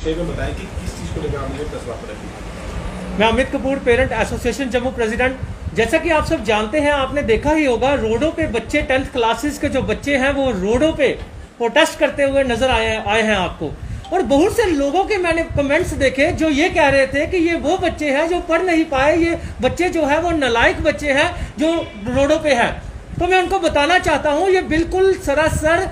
में बताएं कि किस चीज़ को लेकर आपने प्रेस वार्ता रखी। मैं Amit Kapoor, parent association Jammu president. जैसा कि आप सब जानते हैं, आपने देखा ही होगा, रोडों पे बच्चे 10th क्लासेस के जो बच्चे हैं वो रोडों पे प्रोटेस्ट करते हुए नजर आए हैं आपको। और बहुत से लोगों के मैंने कमेंट्स देखे जो ये कह रहे थे कि ये वो बच्चे हैं जो पढ़ नहीं पाए, ये बच्चे जो है वो नालायक बच्चे हैं जो रोडों पे हैं। तो मैं उनको बताना चाहता हूँ ये बिल्कुल सरासर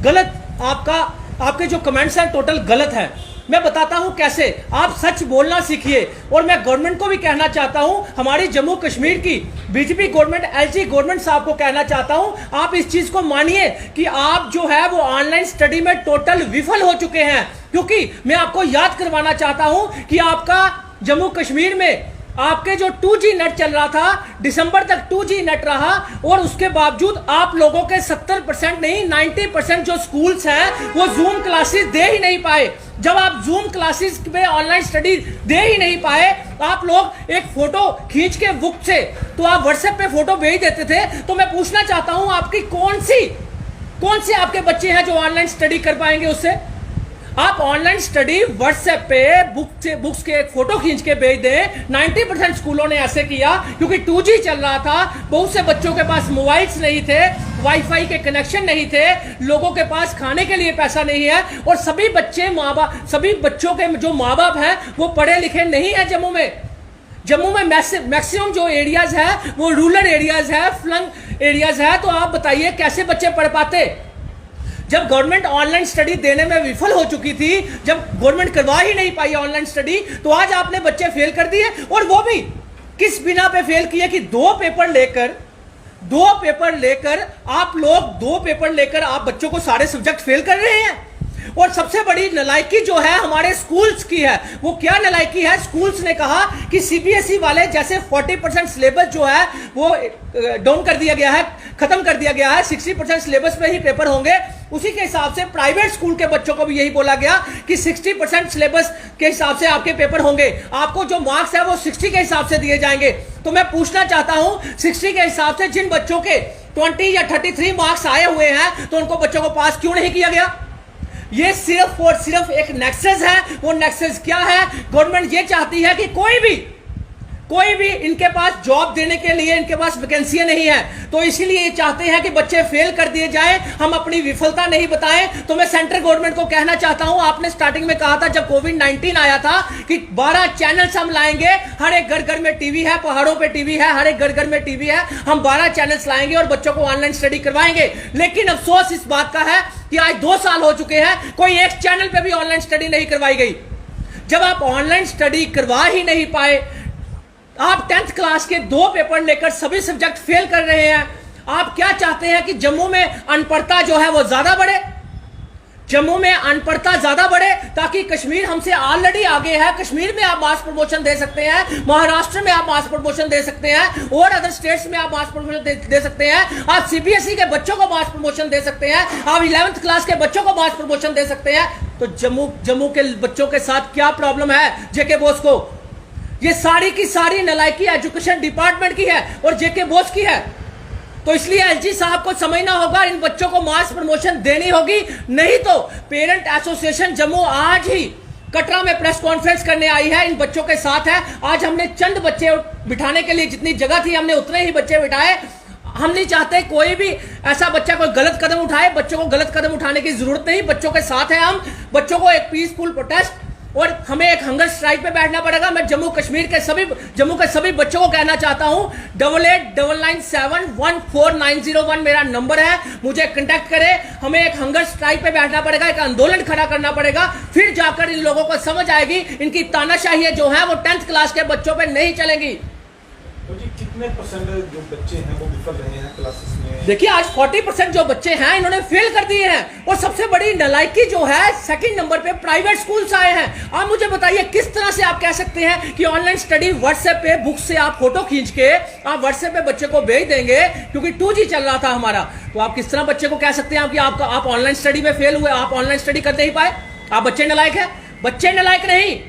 गलत, आपके जो कमेंट्स हैं टोटल गलत है। मैं बताता हूं कैसे। आप सच बोलना सीखिए। और मैं गवर्नमेंट को भी कहना चाहता हूं, हमारी जम्मू कश्मीर की बीजेपी गवर्नमेंट, एलजी गवर्नमेंट साहब को कहना चाहता हूं, आप इस चीज को मानिए कि आप जो है वो ऑनलाइन स्टडी में टोटल विफल हो चुके हैं। क्योंकि मैं आपको याद करवाना चाहता हूं कि आपका जम्मू कश्मीर में आपके जो 2G नेट चल रहा था, दिसंबर तक 2G नेट रहा, और उसके बावजूद आप लोगों के 70% नहीं 90% जो स्कूल्स हैं वो जूम क्लासेस दे ही नहीं पाए। जब आप जूम क्लासेस में ऑनलाइन स्टडी दे ही नहीं पाए, आप लोग एक फोटो खींच के बुक से तो आप व्हाट्सएप पे फोटो भेज देते थे। तो मैं पूछना चाहता हूं, आपकी कौन से आपके बच्चे हैं जो ऑनलाइन स्टडी कर पाएंगे उससे? आप ऑनलाइन स्टडी व्हाट्सएप पे बुक्स के एक फोटो खींच के भेज दें। 90% स्कूलों ने ऐसे किया क्योंकि 2G चल रहा था। बहुत से बच्चों के पास मोबाइल्स नहीं थे, वाईफाई के कनेक्शन नहीं थे, लोगों के पास खाने के लिए पैसा नहीं है, और सभी बच्चों के जो माँ बाप हैं वो पढ़े लिखे नहीं है। जम्मू में मैक्सिमम जो एरियाज है वो रूरल एरियाज है, फ्लंग एरियाज है। तो आप बताइए कैसे बच्चे पढ़ पाते? जब गवर्नमेंट ऑनलाइन स्टडी देने में विफल हो चुकी थी, जब गवर्नमेंट करवा ही नहीं पाई ऑनलाइन स्टडी, तो आज आपने बच्चे फेल कर दिए। और वो भी किस बिना पे फेल किए कि दो पेपर लेकर आप बच्चों को सारे सब्जेक्ट फेल कर रहे हैं। और सबसे बड़ी नालायकी जो है हमारे स्कूल्स की है। वो क्या नालायकी है? स्कूल्स ने कहा कि सीबीएसई वाले जैसे 40% सिलेबस जो है वो डाउन कर दिया गया है, खत्म कर दिया गया है, 60% सिलेबस पे ही पेपर होंगे। उसी के हिसाब से प्राइवेट स्कूल के बच्चों को भी यही बोला गया कि 60% सिलेबस के हिसाब से आपके पेपर होंगे, आपको जो मार्क्स है वो 60 के हिसाब से दिए जाएंगे। तो मैं पूछना चाहता हूं, 60 के हिसाब से जिन बच्चों के 20 या 33 मार्क्स आए हुए हैं, तो उनको बच्चों को पास क्यों नहीं किया गया? ये सिर्फ और सिर्फ एक नेक्सस है। वो नेक्सस क्या है? गवर्नमेंट ये चाहती है कि कोई भी इनके पास जॉब देने के लिए इनके पास वैकेंसियां नहीं है, तो इसीलिए ये चाहते हैं कि बच्चे फेल कर दिए जाएं, हम अपनी विफलता नहीं बताएं। तो मैं सेंट्रल गवर्नमेंट को कहना चाहता हूं, आपने स्टार्टिंग में कहा था जब कोविड-19 आया था कि 12 चैनल्स हम लाएंगे, हर एक घर में टीवी है, पहाड़ों पे टीवी है, हर एक घर में टीवी है, हम 12 चैनल्स लाएंगे और बच्चों को ऑनलाइन स्टडी करवाएंगे। लेकिन अफसोस इस बात का है कि आज 2 साल हो चुके हैं, कोई एक चैनल पे भी ऑनलाइन स्टडी नहीं करवाई गई। जब आप ऑनलाइन स्टडी करवा ही नहीं पाए, आप 10th क्लास के 2 पेपर लेकर सभी सब्जेक्ट फेल कर रहे हैं। आप क्या चाहते हैं कि जम्मू में अनपढ़ता जो है वो ज्यादा बढ़े? जम्मू में अनपढ़ता ज्यादा बढ़े ताकि कश्मीर हमसे ऑलरेडी आगे है। कश्मीर में आप मास प्रमोशन दे सकते हैं, महाराष्ट्र में आप मास प्रमोशन दे सकते हैं, और अदर स्टेट्स में आप मास प्रमोशन दे सकते हैं। आप सीबीएसई के बच्चों को मास प्रमोशन दे सकते हैं, आप 11th क्लास के बच्चों को मास प्रमोशन दे सकते हैं। तो जम्मू के बच्चों के साथ क्या प्रॉब्लम है जेके बोस को? ये सारी की सारी नालायकी एजुकेशन डिपार्टमेंट की है और जेके बोस की है। तो इसलिए एलजी साहब को समझना होगा, इन बच्चों को मास प्रमोशन देनी होगी, नहीं तो पेरेंट एसोसिएशन जम्मू आज ही कटरा में प्रेस कॉन्फ्रेंस करने आई है, इन बच्चों के साथ है। आज हमने चंद बच्चे बिठाने के लिए जितनी जगह थी हमने उतने ही बच्चे बिठाए। हम नहीं चाहते कोई भी ऐसा बच्चा कोई गलत कदम उठाए। बच्चों को गलत कदम उठाने की जरूरत नहीं, बच्चों के साथ है हम। बच्चों को एक पीसफुल प्रोटेस्ट और हमें एक हंगर स्ट्राइक पे बैठना पड़ेगा। मैं जम्मू के सभी बच्चों को कहना चाहता हूं, 8899714901 मेरा नंबर है, मुझे कांटेक्ट करें। हमें एक हंगर स्ट्राइक पे बैठना पड़ेगा, एक आंदोलन खड़ा करना पड़ेगा, फिर जाकर इन लोगों को समझ आएगी इनकी तानाशाही जो है वो 10th क्लास के बच्चों पे नहीं चलेगी। तो जी कितने परसेंट जो बच्चे हैं वो विफल रहे हैं क्लासेस में? देखिए आज 40% जो बच्चे हैं इन्होंने फेल कर दिए हैं। और सबसे बड़ी नालायकी जो है, सेकंड नंबर पे प्राइवेट स्कूल्स आए हैं। आप मुझे बताइए किस तरह से आप कह सकते हैं कि ऑनलाइन स्टडी व्हाट्सएप पे बुक से आप फोटो खींच के आप व्हाट्सएप पे बच्चे को भेज देंगे क्योंकि 2G चल रहा था हमारा। तो आप किस तरह बच्चे को कह सकते हैं कि आप ऑनलाइन स्टडी में फेल हुए, आप ऑनलाइन स्टडी कर नहीं पाए? आप बच्चे नालायक है? बच्चे नालायक नहीं,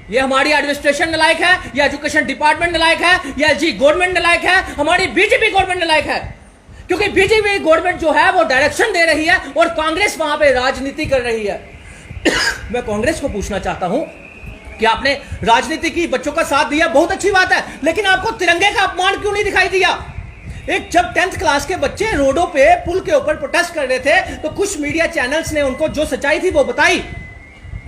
ये हमारी एडमिनिस्ट्रेशन नालायक है, ये एजुकेशन डिपार्टमेंट नालायक है, ये एलजी गवर्नमेंट नालायक है, हमारी बीजेपी गवर्नमेंट नालायक है। क्योंकि बीजेपी गवर्नमेंट जो है वो डायरेक्शन दे रही है और कांग्रेस वहां पे राजनीति कर रही है। मैं कांग्रेस को पूछना चाहता हूं कि आपने राजनीति की, बच्चों का साथ दिया, बहुत अच्छी बात है, लेकिन आपको तिरंगे का अपमान क्यों नहीं दिखाई दिया? एक जब 10th क्लास के बच्चे रोडों पे पुल के ऊपर प्रोटेस्ट कर रहे थे तो कुछ मीडिया चैनल्स ने उनको जो सच्चाई थी वो बताई,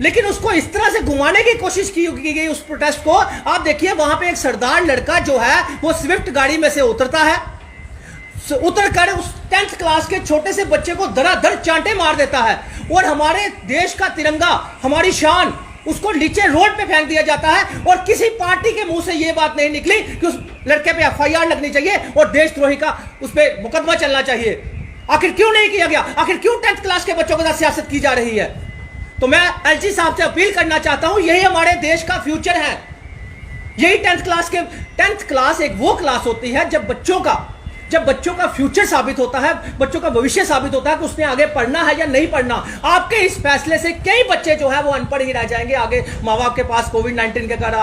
लेकिन उसको इस तरह से घुमाने की कोशिश की गई उस प्रोटेस्ट को। आप देखिए वहां पे एक सरदार लड़का जो है वो स्विफ्ट गाड़ी में से उतरता है, उतरकर उस 10th क्लास के छोटे से बच्चे को धड़ाधड़ चांटे मार देता है और हमारे देश का तिरंगा, हमारी शान, उसको नीचे रोड पे फेंक दिया जाता है और किसी पार्टी के मुंह से यह बात नहीं निकली कि उस लड़के पे FIR लगनी चाहिए और देशद्रोही का उस पर मुकदमा चलना चाहिए। आखिर क्यों नहीं किया गया? आखिर क्यों 10th क्लास के बच्चों के साथ सियासत की जा रही है? तो मैं LG साहब से अपील करना चाहता हूं, यही हमारे देश का फ्यूचर है। यही 10th क्लास एक वो क्लास होती है जब बच्चों का फ्यूचर साबित होता है, बच्चों का भविष्य साबित होता है कि उसने आगे पढ़ना है या नहीं पढ़ना। आपके इस फैसले से कई बच्चे जो है वो अनपढ़ ही रह जाएंगे। आगे माँ बाप के पास कोविड-19 के कारण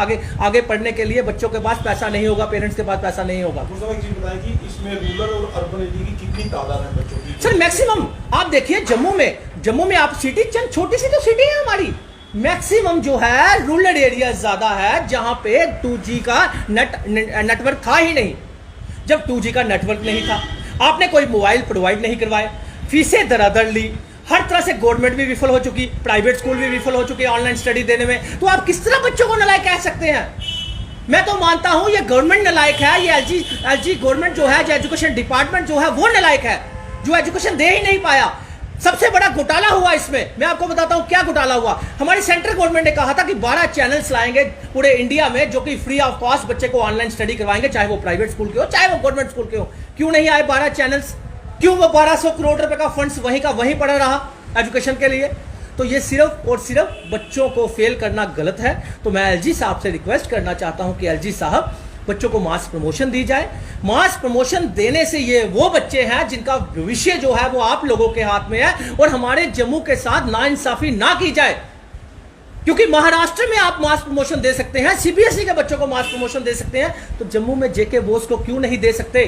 आगे पढ़ने के लिए बच्चों के पास पैसा नहीं होगा, पेरेंट्स के पास पैसा नहीं होगा। एक चीज बताएं कि इसमें रूरल और अर्बन एरिया की कितनी तादाद है बच्चों की? सर मैक्सिमम आप देखिए जम्मू में आप सिटी, चंद छोटी सी तो सिटी है हमारी, मैक्सिमम जो है रूरल एरिया ज्यादा है जहां पे 2G का नेटवर्क था ही नहीं। जब 2G का नेटवर्क नहीं था, आपने कोई मोबाइल प्रोवाइड नहीं करवाए, फीसें दरादर ली, हर तरह से गवर्नमेंट भी विफल हो चुकी, प्राइवेट स्कूल भी विफल हो चुके ऑनलाइन स्टडी देने में, तो आप किस तरह बच्चों को नालायक कह सकते हैं? मैं तो मानता हूं ये गवर्नमेंट नालायक है, ये LG गवर्नमेंट जो है, जो एजुकेशन डिपार्टमेंट जो है वो नालायक है, जो एजुकेशन दे ही नहीं पाया। सबसे बड़ा घोटाला हुआ इसमें, मैं आपको बताता हूं क्या घोटाला हुआ। हमारी सेंट्रल गवर्नमेंट ने कहा था कि 12 चैनल्स लाएंगे पूरे इंडिया में जो कि फ्री ऑफ कॉस्ट बच्चे को ऑनलाइन स्टडी करवाएंगे, चाहे वो प्राइवेट स्कूल के हो चाहे वो गवर्नमेंट स्कूल के हो। क्यों नहीं आए 12 चैनल्स? क्यों वो 1200 करोड़ रुपए का फंड्स वहीं का वहीं पड़ा रहा एजुकेशन के लिए? तो ये सिर्फ और सिर्फ बच्चों को फेल करना गलत है। तो मैं LG साहब से रिक्वेस्ट करना चाहता हूं कि LG साहब बच्चों को मास प्रमोशन दी जाए। मास प्रमोशन देने से ये वो बच्चे हैं जिनका भविष्य जो है वो आप लोगों के हाथ में है, और हमारे जम्मू के साथ नाइंसाफी ना की जाए, क्योंकि महाराष्ट्र में आप मास प्रमोशन दे सकते हैं, CBSE के बच्चों को मास प्रमोशन दे सकते हैं, तो जम्मू में JK बोस को क्यों नहीं दे सकते?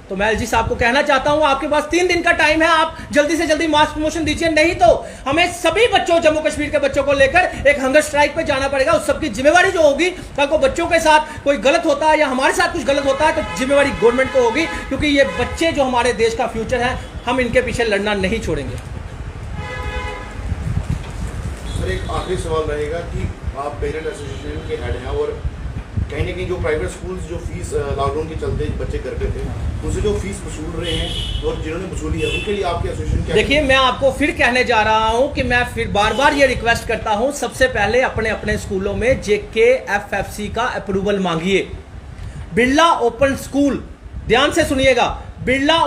तो मैं LG साहब को कहना चाहता हूं आपके पास 3 दिन का टाइम है, आप जल्दी से जल्दी मास प्रमोशन दीजिए, नहीं तो हमें सभी बच्चों, जम्मू कश्मीर के बच्चों को लेकर एक हंगर स्ट्राइक पे जाना पड़ेगा। उस सबकी जिम्मेवारी जो होगी, कल को बच्चों के साथ कोई गलत होता है या हमारे साथ कुछ गलत होता है तो जिम्मेवारी गवर्नमेंट को होगी, क्योंकि ये बच्चे जो हमारे देश का फ्यूचर है, हम इनके पीछे लड़ना नहीं छोड़ेंगे। सर एक आखिरी सवाल रहेगा कि आप पेरेंट एसोसिएशन के हेड हैं और कहीं ना कहीं जो प्राइवेट स्कूल्स जो फीस लॉकडाउन के चलते बच्चे करते थे, उनसे जो फीस वसूल रहे हैं और जिन्होंने वसूली है उनके लिए आपके एसोसिएशन क्या? देखिए मैं आपको फिर कहने जा रहा हूं कि मैं फिर बार बार ये रिक्वेस्ट करता हूं, सबसे पहले अपने अपने स्कूलों में JK FFC का अप्रूवल मांगिए। बिरला ओपन स्कूल, ध्यान से सुनिएगा, बिरला